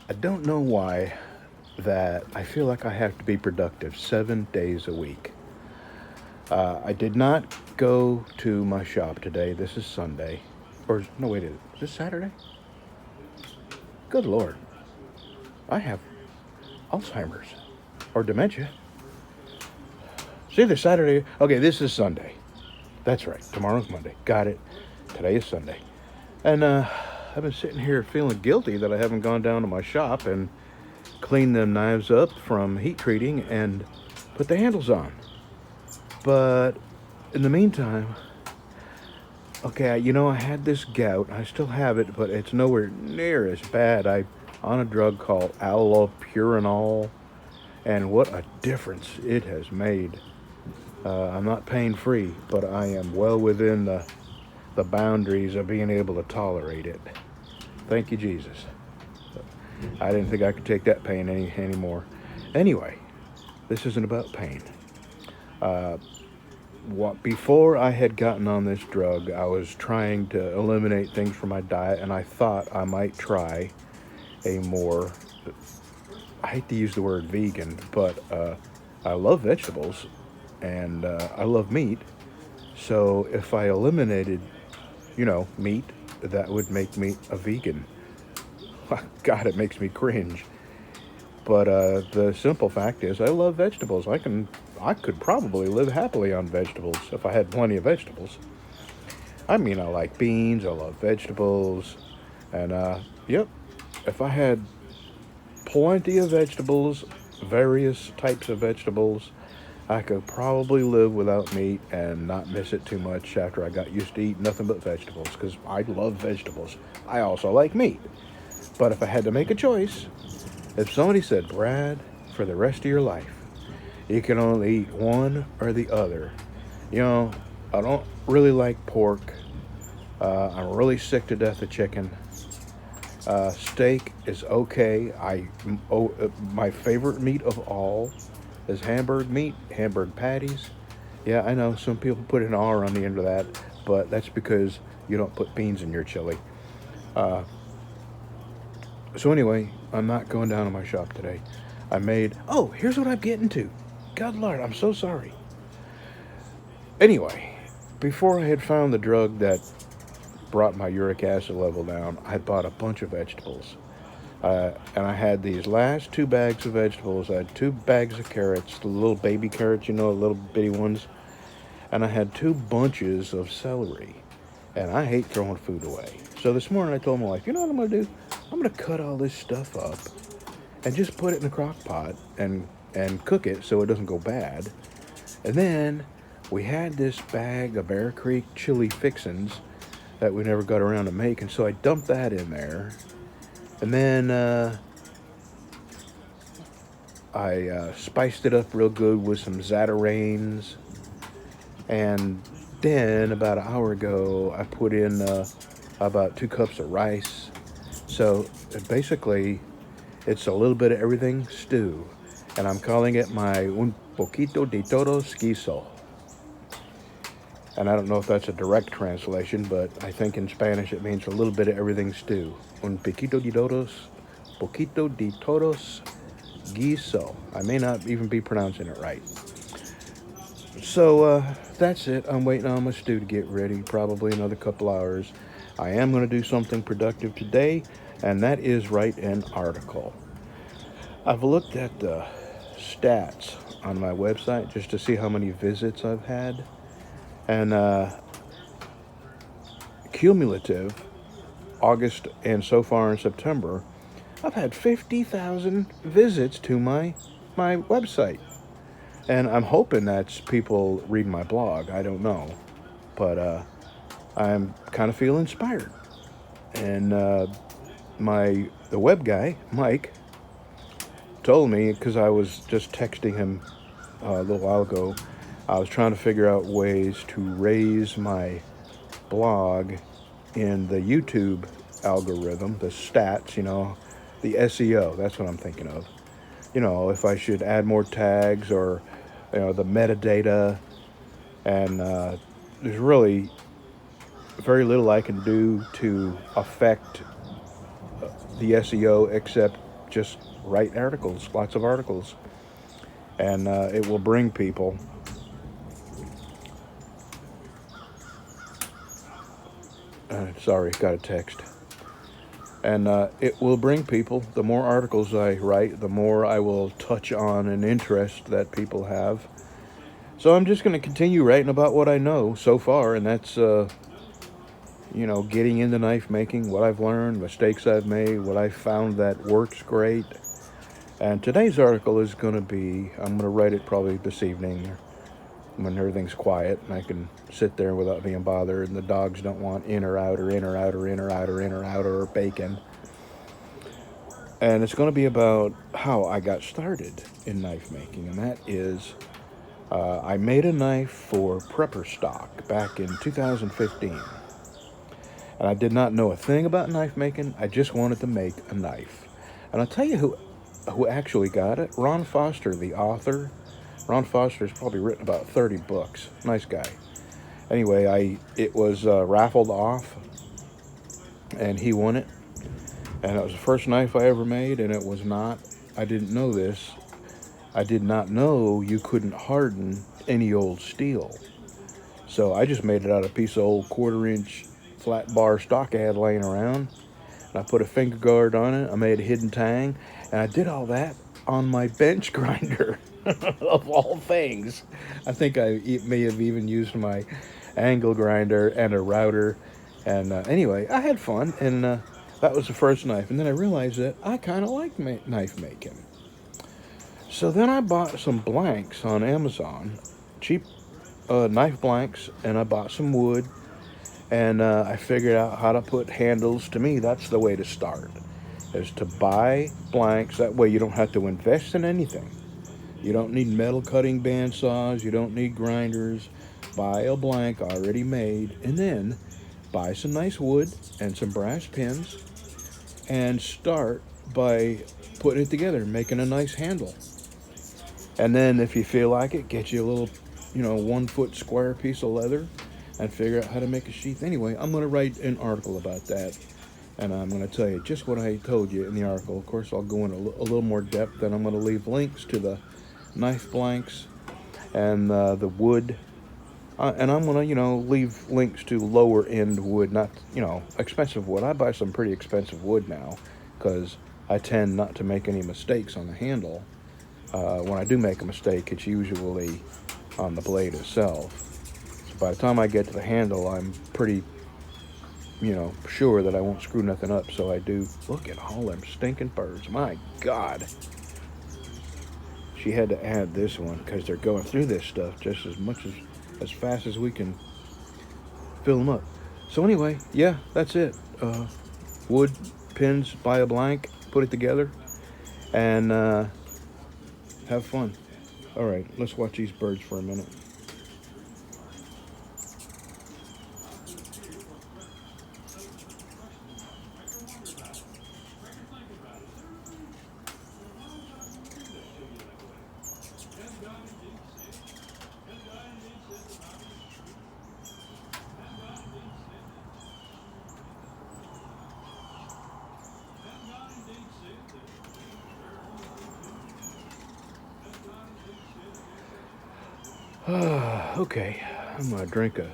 I don't know why that I feel like I have to be productive 7 days a week. I did not go to my shop today. This is Sunday. Or, no, wait, is this Saturday? Good Lord. I have Alzheimer's or dementia. It's either Saturday. Okay, this is Sunday. That's right. Tomorrow's Monday. Got it. Today is Sunday. And I've been sitting here feeling guilty that I haven't gone down to my shop and cleaned them knives up from heat treating and put the handles on. But in the meantime, okay, I had this gout. I still have it, but it's nowhere near as bad. I'm on a drug called allopurinol, and what a difference it has made. I'm not pain free, but I am well within the boundaries of being able to tolerate it. Thank you, Jesus. I didn't think I could take that pain anymore. Anyway, this isn't about pain. Uh, Before I had gotten on this drug, I was trying to eliminate things from my diet, and I thought I might try a more, I hate to use the word vegan, but I love vegetables and I love meat. So if I eliminated, meat, that would make me a vegan. God, it makes me cringe. But the simple fact is, I love vegetables. I could probably live happily on vegetables if I had plenty of vegetables. I mean, I like beans. I love vegetables, and yep, if I had plenty of vegetables, various types of vegetables, I could probably live without meat and not miss it too much after I got used to eating nothing but vegetables because I love vegetables. I also like meat. But if I had to make a choice, if somebody said, Brad, for the rest of your life, you can only eat one or the other. You know, I don't really like pork. I'm really sick to death of chicken. Steak is okay. My favorite meat of all is Hamburg meat, Hamburg patties. Yeah, I know some people put an R on the end of that, but that's because you don't put beans in your chili. Uh, so anyway, I'm not going down to my shop today. Oh, here's what I'm getting to. God Lord, I'm so sorry. Anyway, before I had found the drug that brought my uric acid level down, I had bought a bunch of vegetables. And I had these last 2 bags of vegetables. I had 2 bags of carrots, the little baby carrots, the little bitty ones. And I had 2 bunches of celery. And I hate throwing food away. So this morning I told my wife, you know what I'm going to do? I'm going to cut all this stuff up and just put it in a crock pot and cook it so it doesn't go bad. And then we had this bag of Bear Creek chili fixins that we never got around to making, so I dumped that in there. And then I spiced it up real good with some Zatarain's. And then about an hour ago, I put in about 2 cups of rice. So basically, it's a little bit of everything stew. And I'm calling it my un poquito de todos guiso. And I don't know if that's a direct translation, but I think in Spanish it means a little bit of everything stew. Un poquito de todos guiso. I may not even be pronouncing it right. So that's it. I'm waiting on my stew to get ready, probably another couple hours. I am going to do something productive today, and that is write an article. I've looked at the stats on my website just to see how many visits I've had. And cumulative, August and so far in September, I've had 50,000 visits to my website. And I'm hoping that's people reading my blog. I don't know. But I'm kind of feel inspired. And the web guy, Mike, told me, because I was just texting him a little while ago, I was trying to figure out ways to raise my blog in the YouTube algorithm, the stats, the SEO. That's what I'm thinking of. If I should add more tags or, the metadata. And there's really very little I can do to affect the SEO except just write articles, lots of articles, and it will bring people. Sorry, got a text. And it will bring people. The more articles I write, the more I will touch on an interest that people have. So I'm just going to continue writing about what I know so far, and that's, getting into knife making, what I've learned, mistakes I've made, what I found that works great. And today's article is going to be, I'm going to write it probably this evening when everything's quiet and I can sit there without being bothered and the dogs don't want in or out or in or out or in or out or in or out or bacon. And it's going to be about how I got started in knife making, and that is I made a knife for prepper stock back in 2015. And I did not know a thing about knife making. I just wanted to make a knife. And I'll tell you who actually got it. Ron Foster, the author. Ron Foster's probably written about 30 books. Nice guy. Anyway, it was raffled off, and he won it. And it was the first knife I ever made, and it was not, I didn't know this. I did not know you couldn't harden any old steel. So I just made it out of a piece of old 1/4-inch flat bar stock I had laying around. And I put a finger guard on it. I made a hidden tang. And I did all that on my bench grinder, of all things. I think I may have even used my angle grinder and a router. And anyway, I had fun. And that was the first knife. And then I realized that I kind of like knife making. So then I bought some blanks on Amazon, cheap knife blanks, and I bought some wood. And I figured out how to put handles. To me, that's the way to start, is to buy blanks. That way you don't have to invest in anything. You don't need metal cutting bandsaws. You don't need grinders. Buy a blank already made, and then buy some nice wood and some brass pins, and start by putting it together, making a nice handle. And then if you feel like it, get you a little, 1-foot square piece of leather and figure out how to make a sheath. Anyway, I'm going to write an article about that. And I'm going to tell you just what I told you in the article. Of course, I'll go into a little more depth, and I'm going to leave links to the knife blanks and the wood. And I'm going to, leave links to lower end wood, not, expensive wood. I buy some pretty expensive wood now because I tend not to make any mistakes on the handle. When I do make a mistake, it's usually on the blade itself. So by the time I get to the handle, I'm pretty, sure that I won't screw nothing up. So I do. Look at all them stinking birds. My God. She had to add this one because they're going through this stuff just as fast as we can fill them up. So anyway, yeah, that's it. Wood, pins, buy a blank, put it together, and have fun. All right, let's watch these birds for a minute. Okay, I'm gonna drink a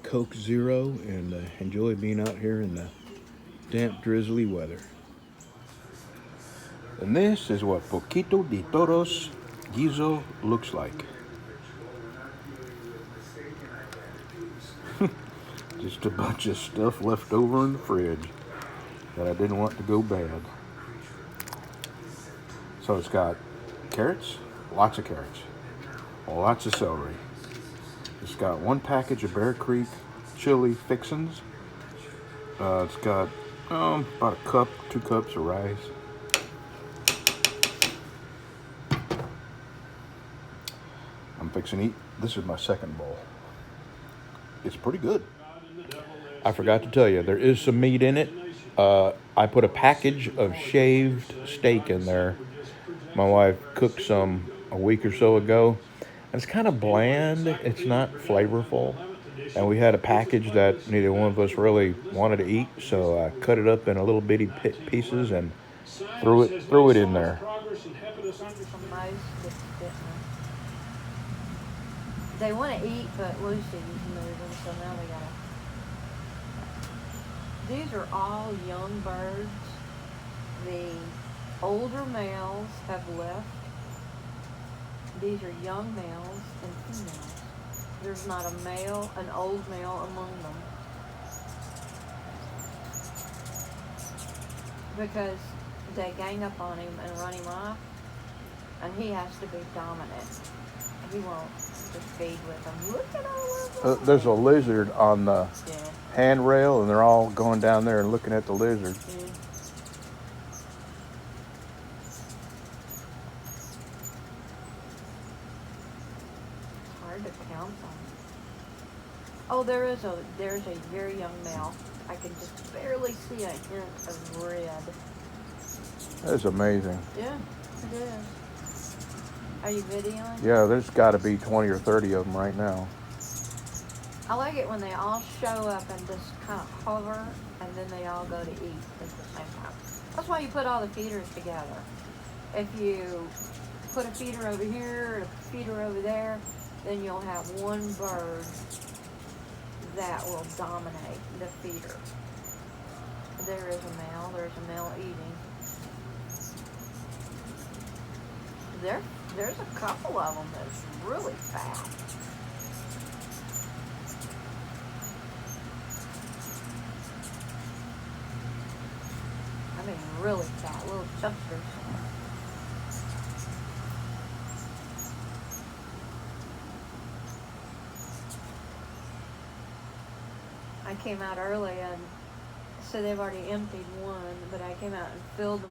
Coke Zero and enjoy being out here in the damp, drizzly weather. And this is what Poquito de Toros Guiso looks like. Just a bunch of stuff left over in the fridge that I didn't want to go bad. So it's got carrots, lots of carrots, lots of celery. It's got one package of Bear Creek chili fixins. It's got about a cup, 2 cups of rice. I'm fixing to eat. This is my second bowl. It's pretty good. I forgot to tell you, there is some meat in it. I put a package of shaved steak in there. My wife cooked some a week or so ago. It's kind of bland. It's not flavorful. And we had a package that neither one of us really wanted to eat. So I cut it up in a little bitty pieces and Threw it in there. Most just didn't. They want to eat, but Lucy's moving, so now they gotta. These are all young birds. The older males have left. These are young males and females. There's not a male, an old male among them. Because they gang up on him and run him off, and he has to be dominant. He won't just feed with them. Look at all of them. There's a lizard on the Yeah. handrail, and they're all going down there and looking at the lizard. Yeah. Hard to count them. Oh, there's a very young male. I can just barely see a hint of red. That's amazing. Yeah, it is. Are you videoing? Yeah, there's got to be 20 or 30 of them right now. I like it when they all show up and just kind of hover, and then they all go to eat at the same time. That's why you put all the feeders together. If you put a feeder over here and a feeder over there, then you'll have one bird that will dominate the feeder. There is a male. There's a male eating. There's a couple of them that's really fat. I mean, really fat, little chubsters. I came out early, and so they've already emptied one, but I came out and filled them.